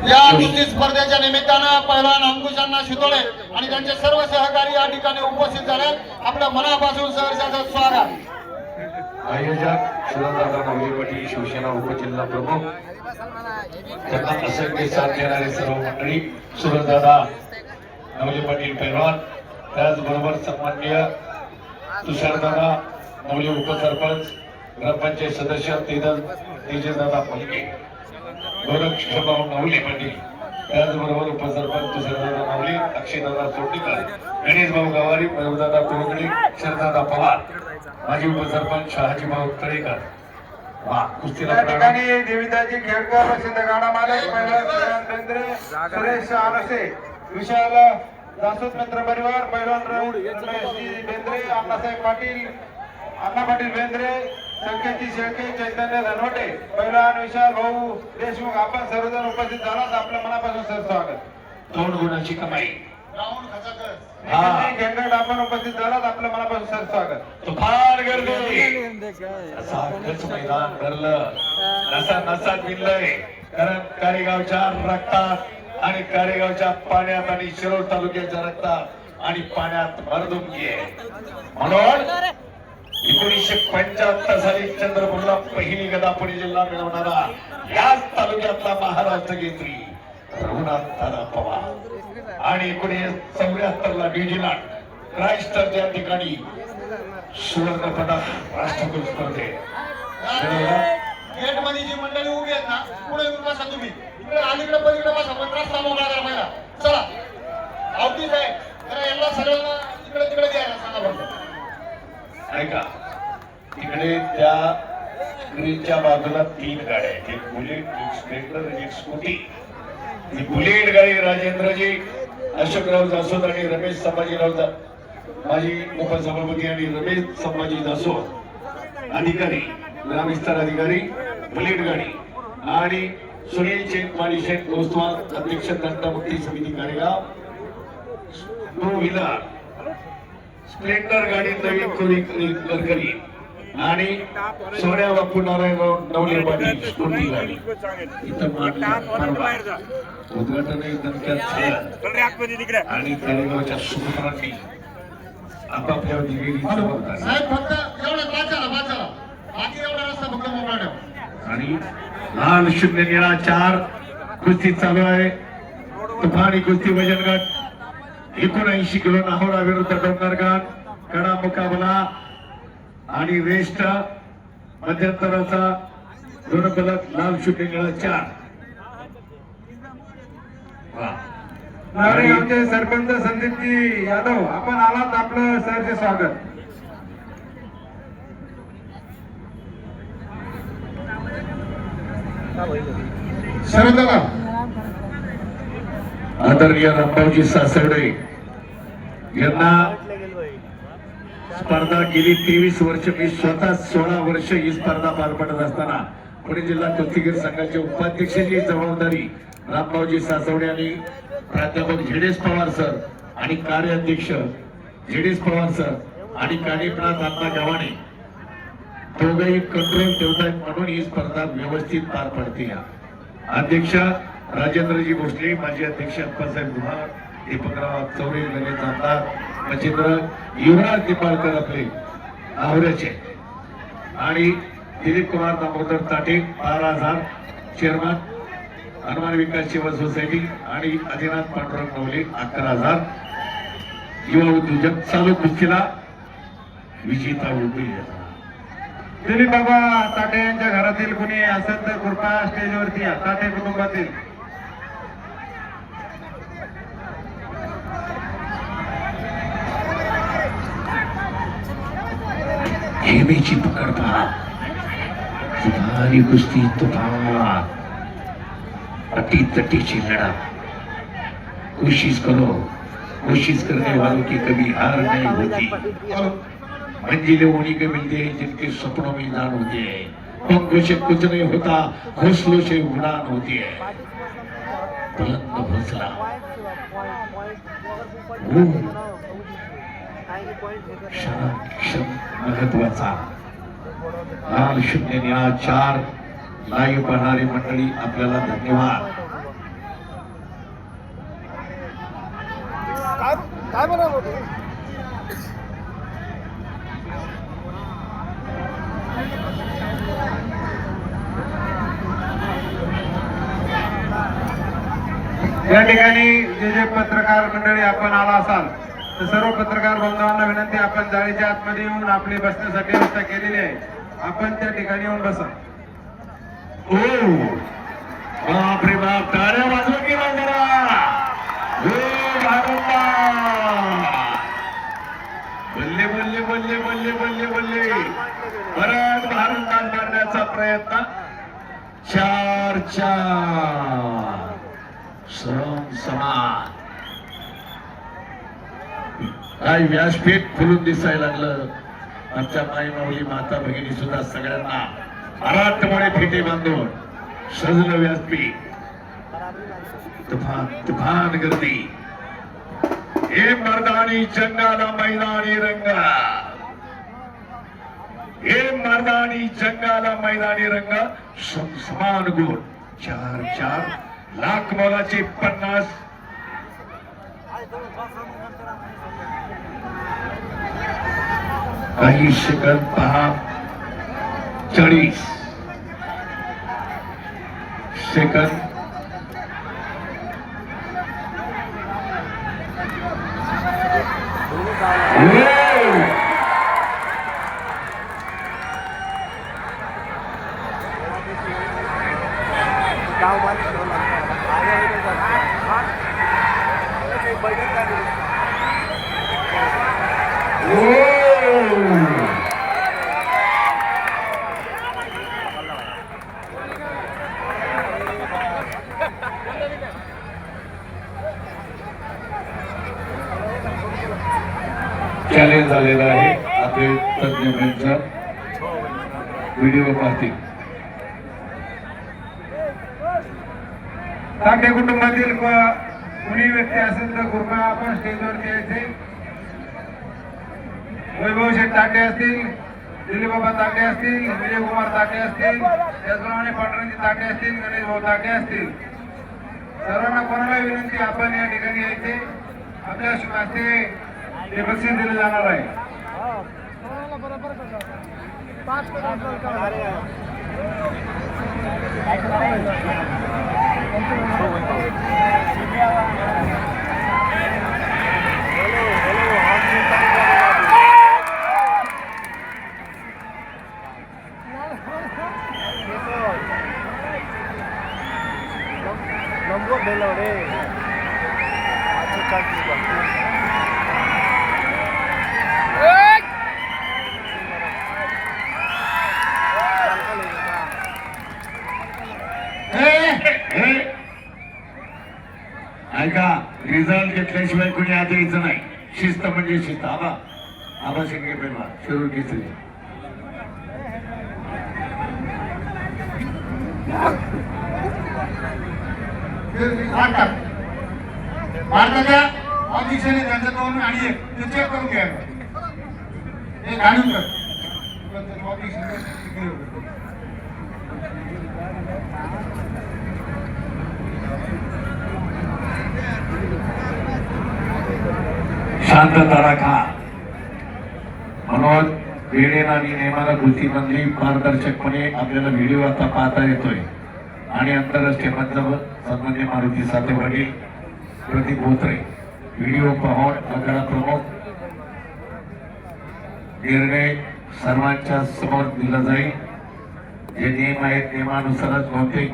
या कुस्ती स्पर्धेच्या निमित्तानं पहिलवान अंकुशांना शितोळे आणि त्यांचे सर्व सहकारी या ठिकाणी उपस्थित झाले. आपल्या मनापासून सहर्षाचं स्वागत. आयोजक सुरदादा नवलेपाटील शिवसेना उपजिल्हा प्रमुख त्यांना असंख्य साथ देणारे सर्व मंडळी सुरदादा नवलेपाटील पैलवान, त्याचबरोबर सन्माननीय तुषारदादा नवले उपसरपंच, ग्रामपंचायत सदस्य तेजदादा फलके, गोरक्षभाऊ नवले पाटील, त्याचबरोबर उपसरपंच तुषारदादा नवले, अक्षयदादा सोडणीकर, गणेशभाऊ गवारी, मयूरदादा कोरगडे, शरदादा पवार, माजी उपसरपंच शहाजीभाऊ तळेकर. कुस्तीला ठिकाणी देविदाजी खेडकर, प्रसिद्ध गाडा मालक पैलवान बेंद्रे, सुरेश आलसे, विशाल दासोद मित्र परिवार, पैलवान रमेशजी बेंद्रे, अण्णासाहेब पाटील, अण्णा पाटील बेंद्रे, संकेतजी शेळके, चैतन्य धनवटे, पैलवान विशाल भाऊ देशमुख, आपण सर्वजण उपस्थित झालात. आपल्या मनापासून सर स्वागत. 2 गुणाची कमाई राहुल खचाकर खेळगड आपण उपस्थित झालात. आपल्या मनापासून सर स्वागत. तुफान गर्दी असा खच मैदान भरलं, नसा नसात भिनलंय. कारण कारेगावच्या रक्तात आणि कारेगावच्या पाण्यात आणि शिरोळ तालुक्याच्या रक्तात आणि पाण्यात मरदुमकी आहे. म्हणून 1975 साली चंद्रपूरला पहिली गदा पुणे जिल्हा मिळवणारा याच तालुक्यातला महाराष्ट्र केसरी रघुनाथ दादा पवार आणि 1974 ला न्यूझीलंड क्राइस्टचर्च या ठिकाणी सुवर्ण पदक राष्ट्रकुल स्पर्धेत. गेट मध्ये जी मंडळी उभी आहेत ना, पुढे येऊन बसा तुम्ही. इकडे अलीकडे पलीकडे बसा, पण रस्ता मोकळा करा पहिला. चला आवतीच आहे जरा यांना सगळ्यांना इकडे तिकडे द्यायला सांगा बरं. ऐका, तिकडे त्या स्क्रीनच्या बाजूला 3 गाड्या आहेत, एक बुलेट, एक स्प्लेंडर आणि एक स्कूटी. ही बुलेट गाडी राजेंद्रजी अशोकराव जासोद आणि रमेश संभाजीराव माजी उपसभापती आणि रमेश संभाजी जासोद अधिकारी, ग्रामविस्तार अधिकारी, बुलेट गाडी आणि सुनील चेतमाडी शेठ गोस्वाल अध्यक्ष दंडमुक्ती समिती कारेगाव. 2 व्हीलर स्प्लेंडर गाडी नवीन गडकरी आणि सोन्या बापू नारायणराव नवले पाटील स्कूटी गाडी. इथं उद्घाटन दणक्यात झालं आणि कारेगावच्या सुपुत्रांनी आपापल्या दिलेली जबाबदारी साहेब फक्त एवढं वाचाला बाकी एवढा रस्ता फक्त मोकळा ठेवा. आणि लाल 0 निळा 4 कुस्ती चालू आहे. तुफानी कुस्ती वजन गट 79 किलो नाहोरा विरुद्ध डोंगरगाव कडा मुकाबला आणि वेस्ट मध्यंतराचा 2 पदक लाल 0 निळा 4. नारायणगावचे सरपंच संदीपजी यादव, आपण आलात. आपलं सरचे स्वागत. शरदादा आदरणीय रामभाऊजी सासवडे यांना स्पर्धा गेली 23 वर्ष, मी स्वतः 16 वर्ष ही स्पर्धा पार पडत असताना पुणे जिल्हा कुस्तीगीर संघाचे उपाध्यक्षाची जबाबदारी रामभाऊजी सासवडे आणि प्राध्यापक झेडेस पवार सर आणि कार्याध्यक्ष झेडेस पवार सर आणि कानिपनाथ अण्णा गव्हाणे दोघंही कंट्रोल ठेवतात, म्हणून ही स्पर्धा व्यवस्थित पार पडते. अध्यक्ष राजेंद्रजी भोसले, माजी अध्यक्ष अप्पासाहेब गुहार, दीपकराव चौरे, गणेश आमदार मच्छिंद्र, युवराज निंबाळकर आपले आवऱ्याचे आणि दिलीप कुमार दामोदर ताटे 12,000 चेअरमन हनुमान विकास सेवा सोसायटी आणि आदिनाथ पांडुरंग नवले 11,000. युवा उद्योजक चालू कुस्तीला विजेता उभी. दिलीप बाबा ताटे यांच्या घरातील कुणी असेल तर कृपया स्टेजवरती या. ताटे कुटुंबातील हेमेची पकड पहा, तुम्हारी कुस्ती तुफान अटी तटीची लड़ा. कोशिश करो, कोशिश करने वालों की कभी हार नहीं होती. मंजिलें उन्हीं को मिलती है जिनके सपनों में जान होती है. पंखों से कुछ नहीं होता, हौसलों से उड़ान होती है. बुलंद हौसला, क्षण महत्वाचा. लाल 0 निळा 4 लाईव्ह पाहणारी मंडळी आपल्याला धन्यवाद. काय म्हणाल या ठिकाणी जे पत्रकार मंडळी आपण आला असाल तर सर्व पत्रकार बांधवांना विनंती, आपण जाळीच्या आतमध्ये येऊन आपली बसण्यासाठी व्यवस्था केलेली आहे, आपण त्या ठिकाणी येऊन बसा. ओ बापरे बाप, टाळ्या वाजवा की नाही जरा. बल्ले बल्ले बल्ले बल्ले बल्ले बल्ले. परत भारतात मारण्याचा प्रयत्न. 4-4 समान. काय व्यासपीठ फुलून दिसायला लागलं. आमच्या माई माऊली माता भगिनी सुद्धा सगळ्यांना मराठमोळे फेटे बांधून सजलं व्यासपीठ. तुफान तुफान गर्दी. हे मर्दानी जंगाला मैदानी रंग. हे मर्दानी जंगाला मैदानी रंग. समान गुण. 4-4 लाख मोलाचे 50. काही सेकंद पहा. 40 सेकंद. चॅलेंज झालेला आहे. आपले तज्ञ व्हिडिओ पाहतील. ताटे कुटुंबातील कुणी व्यक्ती असेल तर कृपया आपण स्टेजवरती यायचे. वैभव शेठ ताटे असतील, दिलीपबाबा ताटे असतील, विजयकुमार ताटे असतील, त्याचप्रमाणे पांढरांची ताटे असतील, गणेश भाऊ ताटे असतील. सर्वांना कोणाला विनंती, आपण या ठिकाणी यायचे. आपल्या हस्ते हे बक्षीस दिले जाणार आहे. नंबर दिला रे. ऐका, रिझल्ट घेतल्याशिवाय कोणी आत यायचं नाही. शिस्त म्हणजे शिस्त. आबा शिंदे पेरवा शिरूर केसरी. भारताच्या अध्यक्षाने त्यांचं दोन आणि एक ते चेक करून घ्या. हे काढून कर. शांतता राखा. मनोज वेळेला आणि नेमाला कृतीमंत्री पारदर्शकपणे आपल्याला व्हिडिओ आता पाहता येतोय. आणि आंतरराष्ट्रीय मंचावर सन्मान्य मारुती सातेवाडी, प्रदीप बोत्रे व्हिडिओ पाहून आखाडा प्रमुख निर्णय सर्वांच्या समोर दिला जाईल. जे नियम आहेत नियमानुसारच बहुतेक